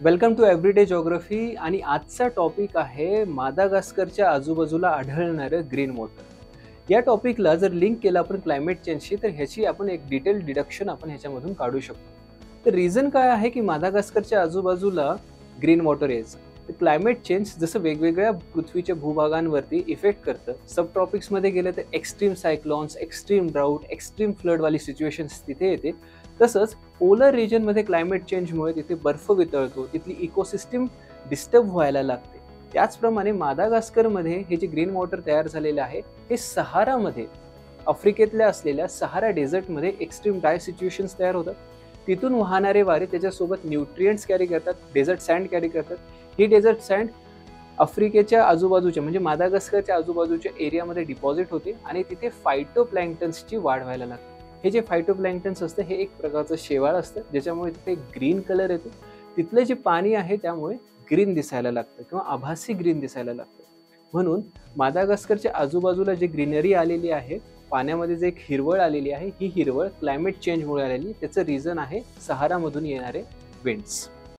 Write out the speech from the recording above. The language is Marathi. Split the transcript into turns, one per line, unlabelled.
वेलकम टू एव्हरीडे जिओग्राफी आणि आजचा टॉपिक आहे मादागास्करच्या आजूबाजूला आढळणारं ग्रीन वॉटर। या टॉपिकला जर लिंक केलं आपण क्लायमेट चेंजशी तर ह्याची आपण एक डिटेल डिडक्शन आपण ह्याच्यामधून काढू शकतो। तर रिझन काय आहे की मादागास्करच्या आजूबाजूला ग्रीन वॉटर यायचं? तर क्लायमेट चेंज जसं वेगवेगळ्या पृथ्वीच्या भूभागांवरती इफेक्ट करतं, सब ट्रॉपिक्समध्ये गेलं तर एक्स्ट्रीम सायक्लॉन्स, एक्स्ट्रीम ड्राऊट, एक्स्ट्रीम फ्लडवाली सिच्युएशन्स तिथे येते। तसंच पोलर रिजनमध्ये क्लायमेट चेंजमुळे तिथे बर्फ वितळतो, तिथली इकोसिस्टीम डिस्टर्ब व्हायला लागते। त्याचप्रमाणे मादागास्करमध्ये हे जे ग्रीन वॉटर तयार झालेलं आहे हे सहारामध्ये, आफ्रिकेतल्या असलेल्या सहारा डेझर्टमध्ये एक्स्ट्रीम ड्राय सिच्युएशन्स तयार होतात। तिथून वाहणारे वारे त्याच्यासोबत न्यूट्रिएंट्स कॅरी करतात, डेझर्ट सँड कॅरी करतात। ही डेझर्ट सँड आफ्रिकेच्या आजूबाजूच्या म्हणजे मादागास्करच्या आजूबाजूच्या एरियामध्ये डिपॉझिट होते आणि तिथे फायटोप्लॅन्क्टन्सची वाढ व्हायला लागते। हे जे फायटोप्लॅन्क्टन्स असतं हे एक प्रकारचं शेवाळ असतं ज्याच्यामुळे तिथे ग्रीन कलर येतो। तिथलं जे पाणी आहे त्यामुळे ग्रीन दिसायला लागतं किंवा आभासी ग्रीन दिसायला लागतं। म्हणून मादागास्करच्या आजूबाजूला जे ग्रीनरी आलेली आहे, पाण्यामध्ये जे एक हिरवळ आलेली आहे, ही हिरवळ क्लायमेट चेंजमुळे आलेली, त्याचं रिझन आहे सहारामधून येणारे विंड्स।